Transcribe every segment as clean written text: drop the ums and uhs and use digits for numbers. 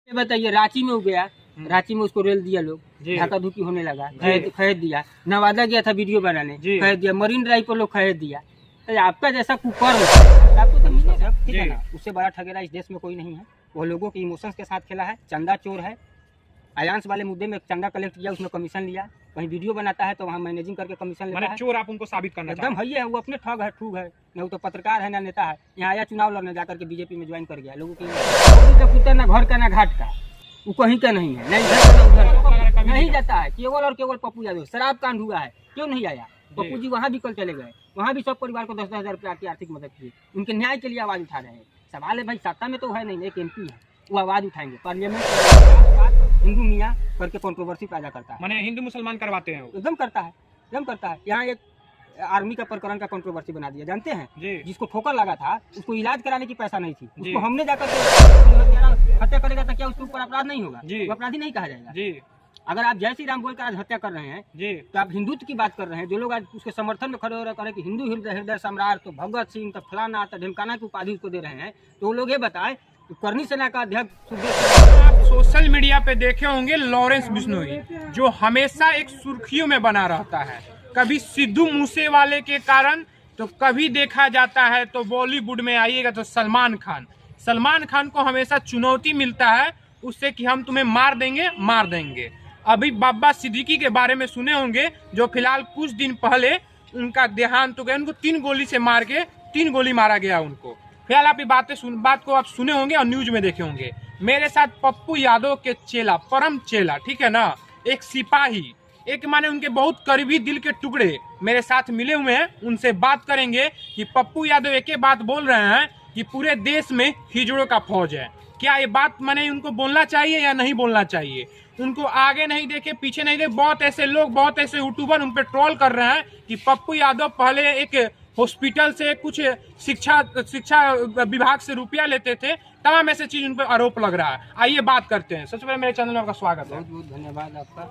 बताइए रांची में हो गया, रांची में उसको रेल दिया, लोग धक्का धुकी होने लगा, खरीद दिया। नवादा गया था वीडियो बनाने, खरीद दिया। मरीन ड्राइव पर लोग खरीद दिया। तो आपका जैसा कुकर्म आपको तो मिलेगा, ठीक है ना। उससे बड़ा ठगेरा इस देश में कोई नहीं है। वो लोगों के इमोशंस के साथ खेला है। चंदा चोर है। अयांश वाले मुद्दे में चंदा कलेक्ट किया, उसमें कमीशन लिया। कहीं वीडियो बनाता है तो वहाँ मैनेजिंग करके कमीशन लेता है। चोर आप उनको साबित करना एकदम है, वो अपने ठग है, ठूग है। न वो तो पत्रकार है, ना नेता है। यहाँ आया चुनाव लड़ने, जाकर के बीजेपी में ज्वाइन कर गया। लोगों की पुत्र ना घर का ना घाट का, वो कहीं का नहीं है, नहीं जाता है। केवल और केवल पप्पू यादव शराब कांड हुआ है, क्यों नहीं आया? पप्पू जी वहाँ भी कल चले गए, वहाँ भी सब परिवार को 10-10 हज़ार रुपया की आर्थिक मदद की। उनके न्याय के लिए आवाज उठा रहे हैं। सवाल है भाई, सत्ता में तो है नहीं, एक MP है, वो आवाज उठाएंगे। पार्लियामेंट हिंदू मियाँ करके कंट्रोवर्सी पैदा करता है। माने हिंदू मुसलमान करवाते हैं, एकदम करता है, एकदम करता है। यहाँ एक आर्मी का प्रकरण का कंट्रोवर्सी बना दिया, जानते हैं? जिसको ठोकर लगा था उसको इलाज कराने की पैसा नहीं थी, उसको हमने जाकर हत्या करेगा तो क्या उसके ऊपर अपराध नहीं होगा? वो अपराधी नहीं कहा जाएगा। अगर आप जय श्री राम बोलकर आज हत्या कर रहे हैं तो आप हिंदुत्व की बात कर रहे हैं। जो लोग आज उसके समर्थन में खड़े हो रहे कि हिंदू हृदय सम्राट, तो भगत सिंह, तो फलाना, तो ढिमकाना की उपाधि उसको दे रहे हैं, तो वो लोग ये बताए करनी सेना का अध्यक्ष। आप सोशल मीडिया पे देखे होंगे लॉरेंस बिश्नोई, जो हमेशा एक सुर्खियों में बना रहता है। कभी सिद्धू मूसेवाले के कारण, तो कभी देखा जाता है तो बॉलीवुड में आइएगा तो सलमान खान को हमेशा चुनौती मिलता है उससे कि हम तुम्हें मार देंगे। अभी बाबा सिद्दीकी के बारे में सुने होंगे, जो फिलहाल कुछ दिन पहले उनका देहांत हो गया। उनको 3 गोली से मार के 3 गोली मारा गया उनको। फिलहाल आप बात को आप सुने होंगे और न्यूज में देखे होंगे। मेरे साथ पप्पू यादव के चेला, परम चेला, ठीक है ना, एक सिपाही, एक माने उनके बहुत करीबी दिल के टुकड़े मेरे साथ मिले हुए हैं। उनसे बात करेंगे कि पप्पू यादव एक ही बात बोल रहे हैं कि पूरे देश में हिजड़ों का फौज है। क्या ये बात माने उनको बोलना चाहिए या नहीं बोलना चाहिए? उनको आगे नहीं देखे, पीछे नहीं देखे। बहुत ऐसे लोग, बहुत ऐसे यूट्यूबर उन पर ट्रोल कर रहे हैं कि पप्पू यादव पहले एक हॉस्पिटल से कुछ शिक्षा विभाग से रुपया लेते थे। तमाम ऐसे चीज उन पर आरोप लग रहा है। आइए बात करते हैं। सबसे पहले मेरे चैनल में आपका स्वागत है। बहुत बहुत धन्यवाद आपका।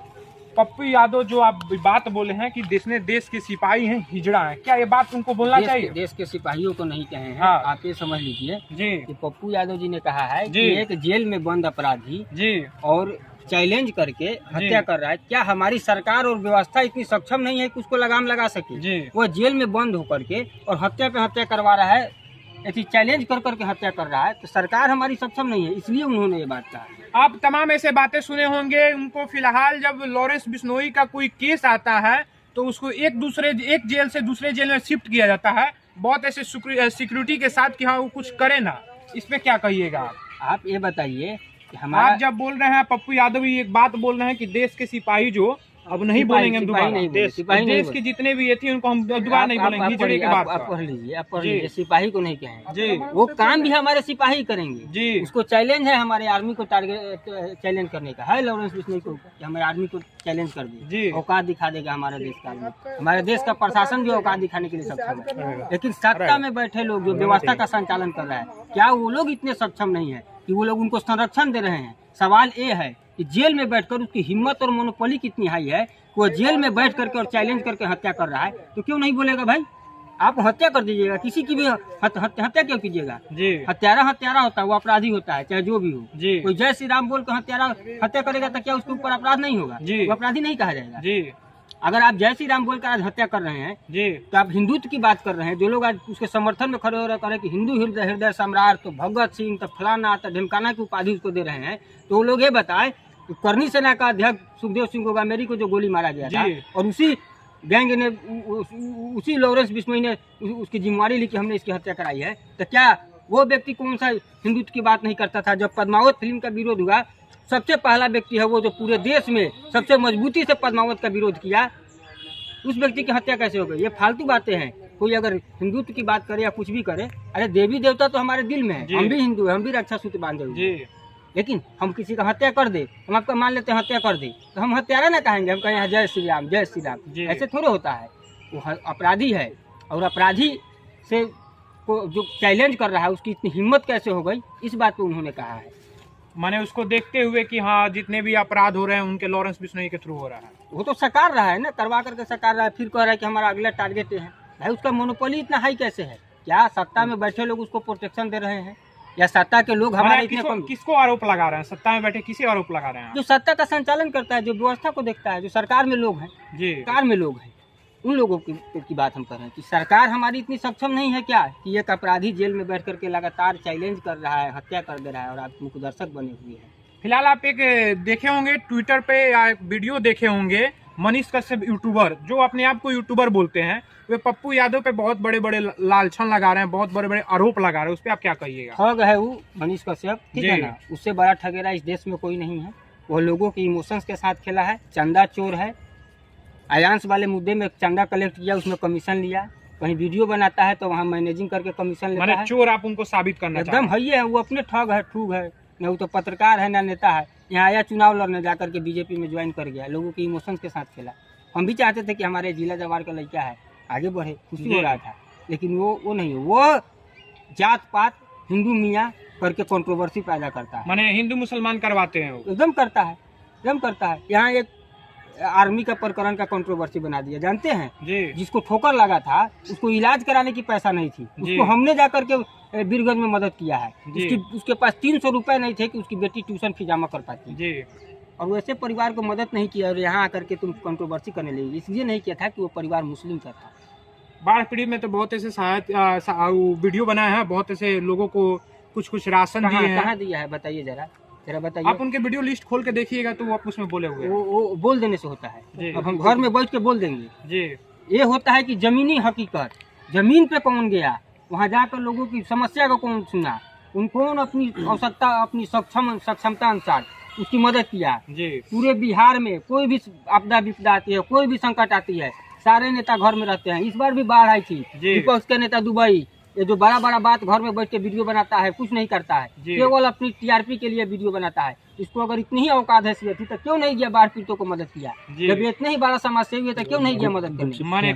पप्पू यादव, जो आप बात बोले हैं कि देश के सिपाही हैं, हिजड़ा हैं, क्या ये बात उनको बोलना चाहिए? देश के सिपाहियों को नहीं कहे हैं। हाँ। आप ये समझ लीजिए कि पप्पू यादव जी ने कहा है कि एक जेल में बंद अपराधी और चैलेंज करके हत्या कर रहा है। क्या हमारी सरकार और व्यवस्था इतनी सक्षम नहीं है कि उसको लगाम लगा सके? वो जेल में बंद होकर के और हत्या पे हत्या करवा रहा है, ऐसी चैलेंज कर करके हत्या कर रहा है। तो सरकार हमारी सक्षम नहीं है, इसलिए उन्होंने ये बात कहा। आप तमाम ऐसे बातें सुने होंगे। उनको फिलहाल जब लॉरेंस बिश्नोई का कोई केस आता है तो उसको एक जेल से दूसरे जेल में शिफ्ट किया जाता है, बहुत ऐसे सिक्योरिटी के साथ कि हाँ वो कुछ करे ना। इसमें क्या कहिएगा आप ये बताइए कि आप जब बोल रहे हैं पप्पू यादव एक बात बोल रहे हैं कि देश के सिपाही, जो अब नहीं बोलेंगे हम दोबारा, देश के जितने भी ये थी उनको हम दोबारा नहीं बोलेंगे। हिजड़े के बाद आप पढ़ लीजिए, सिपाही को नहीं कहेंगे। वो काम भी हमारे सिपाही करेंगे। उसको चैलेंज है हमारे आर्मी को टारगेट चैलेंज करने का है। लॉरेंस बिश्नोई को हमारे आर्मी को चैलेंज कर दी, औकात दिखा देगा हमारे देश का आर्मी। हमारे देश का प्रशासन भी औकात दिखाने के लिए सक्षम है। लेकिन सत्ता में बैठे लोग जो व्यवस्था का संचालन कर रहा है, क्या वो लोग इतने सक्षम नहीं है कि वो लोग उनको संरक्षण दे रहे हैं? सवाल ये है कि जेल में बैठकर उसकी हिम्मत और मोनोपोली कितनी हाई है, वो जेल में बैठ करके और चैलेंज करके हत्या कर रहा है। तो क्यों नहीं बोलेगा भाई? आप हत्या कर दीजिएगा, किसी की भी हत्या क्यों कीजिएगा? हत्यारा होता है, वो अपराधी होता है, चाहे जो भी हो। कोई जय श्री राम बोल कर हत्या करेगा तो क्या उसके ऊपर अपराध नहीं होगा? वो अपराधी नहीं कहा जाएगा। अगर आप जय श्री राम बोलकर आज हत्या कर रहे हैं तो आप हिंदुत्व की बात कर रहे हैं। जो लोग आज उसके समर्थन में खड़े हो रहे कि हिंदू हृदय सम्राट, तो भगत सिंह, तो फलाना, तो ढिमकाना की उपाधि उसको दे रहे हैं, तो वो लोग ये बताए करनी सेना का अध्यक्ष सुखदेव सिंह गोगामेरी को जो गोली मारा गया था, और उसी गैंग ने, उसी लॉरेंस बिश्नोई ने उसकी जिम्मेवारी ली कि हमने इसकी हत्या कराई है। तो क्या वो व्यक्ति कौन सा हिंदुत्व की बात नहीं करता था? जब पद्मावत फिल्म का विरोध हुआ, सबसे पहला व्यक्ति है वो जो पूरे देश में सबसे मजबूती से पद्मावत का विरोध किया। उस व्यक्ति की हत्या कैसे हो गई? ये फालतू बातें हैं। कोई अगर हिंदुत्व की बात करे या कुछ भी करे, अरे देवी देवता तो हमारे दिल में है, हम भी हिंदू हैं, हम भी रक्षा सूत्र बांधे हुए। लेकिन हम किसी का हत्या कर दे, हम आपका मान लेते हैं हत्या कर दे, तो हम हत्यारा ना कहेंगे, हम कहें जय श्री राम, जय श्री राम। ऐसे थोड़े होता है। वो अपराधी है, और अपराधी से को जो चैलेंज कर रहा है उसकी इतनी हिम्मत कैसे हो गई, इस बात को उन्होंने कहा है। माने उसको देखते हुए कि हाँ जितने भी अपराध हो रहे हैं उनके लॉरेंस बिश्नोई के थ्रू हो रहा है। वो तो सकार रहा है ना, करवा करके सकार रहा है, फिर कह रहा है कि हमारा अगला टारगेट है। भाई उसका मोनोपोली इतना हाई कैसे है? क्या सत्ता में बैठे लोग उसको प्रोटेक्शन दे रहे हैं? या सत्ता के लोग हमारे इतने किसको आरोप लगा रहे हैं? सत्ता में बैठे किसे आरोप लगा रहे हैं? जो सत्ता का संचालन करता है, जो व्यवस्था को देखता है, जो सरकार में लोग हैं जी, सरकार में लोग हैं, उन लोगों की बात हम कर रहे हैं कि सरकार हमारी इतनी सक्षम नहीं है क्या कि एक अपराधी जेल में बैठ करके लगातार चैलेंज कर रहा है, हत्या कर दे रहा है और आप मुख्य दर्शक बने हुए हैं। फिलहाल आप एक देखे होंगे ट्विटर पे या वीडियो देखे होंगे, मनीष कश्यप यूट्यूबर जो अपने आप को यूट्यूबर बोलते हैं, वे पप्पू यादव पे बहुत बड़े बड़े लालछन लगा रहे हैं, बहुत बड़े बड़े आरोप लगा रहे हैं। उस पर आप क्या कहिएगा? ठग है वो मनीष कश्यप, ठीक है ना, उससे बड़ा ठगेरा इस देश में कोई नहीं है। वो लोगों के इमोशंस के साथ खेला है, चंदा चोर है। आयांश वाले मुद्दे में चंदा कलेक्ट किया, उसमें कमीशन लिया, कहीं वीडियो बनाता है तो वहाँ मैनेजिंग करके कमीशन लेता है। चोर आप उनको साबित करना एकदम है, वो अपने ठग है, ठूग है, न वो तो पत्रकार है ना नेता है। यहाँ आया चुनाव लड़ने, जाकर के बीजेपी में ज्वाइन कर गया, लोगों के इमोशंस के साथ खेला। हम भी चाहते थे कि हमारे जिला जवार का लड़का है आगे बढ़े, खुशी हो रहा था, लेकिन वो नहीं, वो जात पात हिंदू मियाँ करके कंट्रोवर्सी पैदा करता है, माने हिंदू मुसलमान करवाते हैं। एकदम करता है, एकदम करता है। यहाँ एक आर्मी का प्रकरण का कंट्रोवर्सी बना दिया, जानते हैं जी, जिसको ठोकर लगा था उसको इलाज कराने की पैसा नहीं थी, उसको हमने जाकर के बीरगंज में मदद किया है। उसके पास 300 रुपए नहीं थे कि उसकी बेटी ट्यूशन फी जमा कर पाती जी, और वैसे परिवार को मदद नहीं किया और यहाँ आकर के तुम कंट्रोवर्सी करने लगी। इसलिए नहीं किया था कि वो परिवार मुस्लिम का था। बाढ़ पीड़ित में तो बहुत ऐसे वीडियो बनाए हैं, बहुत ऐसे लोगों को कुछ राशन दिए हैं। कहाँ दिया है बताइए जरा बताइए। आप उनके वीडियो लिस्ट खोल के देखिएगा तो वो उसमें बोले हुए वो बोल देने से होता है। अब हम घर में बैठ के बोल देंगे जी। ये होता है कि जमीनी हकीकत, जमीन पे कौन गया, वहाँ जाकर लोगों की समस्या को कौन सुना, उनको अपनी आवश्यकता, अपनी सक्षमता अनुसार उसकी मदद किया जी। पूरे बिहार में कोई भी आपदा विपदा आती है, कोई भी संकट आती है, सारे नेता घर में रहते हैं। इस बार भी बाढ़ आई थी, विपक्ष के नेता दुबई, ये जो बड़ा बात घर में बैठ के वीडियो बनाता है, कुछ नहीं करता है, केवल अपनी टीआरपी के लिए वीडियो बनाता है। इसको अगर इतनी ही औकात हैसियत थी तो क्यों नहीं गया बाढ़ पीड़ितों को मदद किया? जब इतने ही बड़ा समाज सेवी है तो क्यों नहीं गया मदद करने?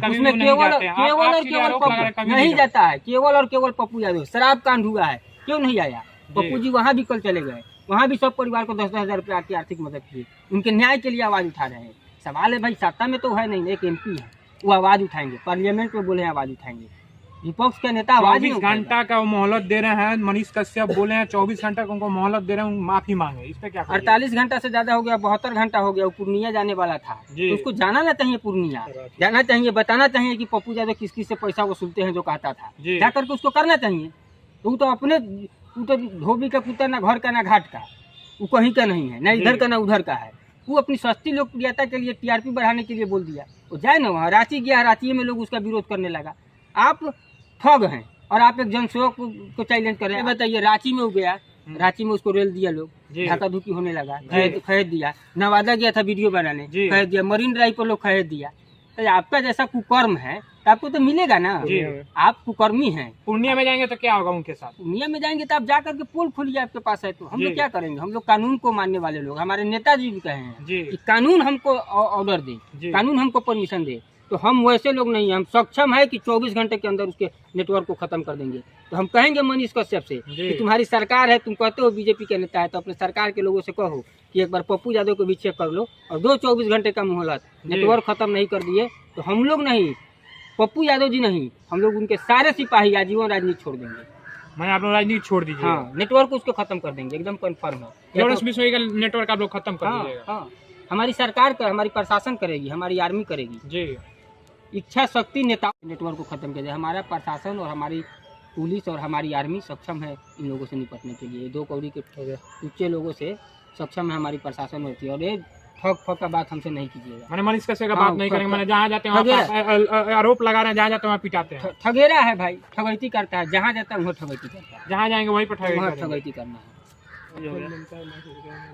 उसमें केवल और केवल नहीं जाता है, केवल और केवल पप्पू यादव। शराब कांड हुआ है, क्यों नहीं आया? पप्पू जी वहाँ भी कल चले गए, वहाँ भी सब परिवार को 10-10 हजार रुपया की आर्थिक मदद की, उनके न्याय के लिए आवाज उठा रहे हैं। सवाल है भाई, सत्ता में तो है नहीं, एक MP है, वो आवाज उठाएंगे, पार्लियामेंट में बोले आवाज उठाएंगे। विपक्ष के नेता 24 घंटा का मोहलत दे रहे हैं। मनीष कश्यप बोले हैं 24 घंटा का उनको मोहलत दे रहे हैं, माफी मांगे। इस पे क्या? 48 घंटा से ज्यादा हो गया, 72 घंटा हो गया। वो पूर्णिया जाने वाला था, तो उसको जाना ना चाहिए, पूर्णिया जाना चाहिए, बताना चाहिए कि पप्पू यादव किस किस से पैसा वसूलते हैं, जो कहता था, जाकर के उसको करना चाहिए। तो वो तो अपने धोबी का पुत्र, ना घर का ना घाट का, वो कहीं का नहीं है, ना इधर का ना उधर का है। वो अपनी सस्ती लोकप्रियता के लिए, TRP बढ़ाने के लिए बोल दिया। वो जाए ना वहाँ, रांची गया, रांची में लोग उसका विरोध करने लगा। आप ठग हैं और आप एक जनसेवक को चैलेंज कर रहे हैं। बताइए, रांची में हो गया, रांची में उसको रेल दिया, लोग धक्का धुकी होने लगा, खरीद दिया। नवादा गया था वीडियो बनाने, खरीद दिया। मरीन ड्राइव पर लोग खरीद दिया। तो आपका जैसा कुकर्म है तो आपको तो मिलेगा ना, आप कुकर्मी हैं। पूर्णिया में जाएंगे तो क्या होगा उनके साथ? पूर्णिया में जाएंगे तो आप जाकर के पोल खोलिए, आपके पास है तो। हम लोग क्या करेंगे? हम लोग कानून को मानने वाले लोग, हमारे नेताजी भी कहे हैं कि कानून हमको ऑर्डर दे, कानून हमको परमिशन दे। तो हम वैसे लोग नहीं हैं, हम सक्षम है कि 24 घंटे के अंदर उसके नेटवर्क को खत्म कर देंगे। तो हम कहेंगे मनीष कश्यप से कि तुम्हारी सरकार है, तुम कहते हो बीजेपी के नेता है, तो अपने सरकार के लोगों से कहो कि एक बार पप्पू यादव को भी चेक कर लो और 24 घंटे का मोहलत, नेटवर्क खत्म नहीं कर दिए तो हम लोग नहीं, पप्पू यादव जी नहीं, हम लोग उनके सारे सिपाही आजीवन राजनीति छोड़ देंगे। मैं आप लोग राजनीति छोड़ दीजिए? हाँ, नेटवर्क उसको खत्म कर देंगे, एकदम कन्फर्म है। लॉरेंस बिश्नोई का नेटवर्क आप लोग खत्म कर दीजिएगा? हाँ, हमारी सरकार का, हमारी प्रशासन करेगी, हमारी आर्मी करेगी जी। इच्छा शक्ति नेता नेटवर्क को खत्म कर दे। हमारा प्रशासन और हमारी पुलिस और हमारी आर्मी सक्षम है इन लोगों से निपटने के लिए। 2 कौड़ी के ऊंचे लोगों से सक्षम है हमारी प्रशासन होती है। और ये ठग का बात हमसे नहीं कीजिएगा। मैंने मनीष कश्यप का बात नहीं करेंगे। मैंने जहाँ जाते हैं आरोप लगा रहे हैं, जहाँ जाते हैं वहाँ पिटाते हैं। ठगेरा है भाई, ठगैती करता है, जहाँ जाता है वहाँ ठगैती करता है, जहाँ जाएंगे वहीं पर ठगैती करना है।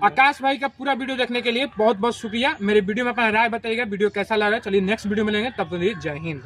आकाश भाई का पूरा वीडियो देखने के लिए बहुत बहुत शुक्रिया। मेरे वीडियो में अपना राय बताइएगा, वीडियो कैसा लगा। चलिए नेक्स्ट वीडियो मिलेंगे, तब तक जय हिंद।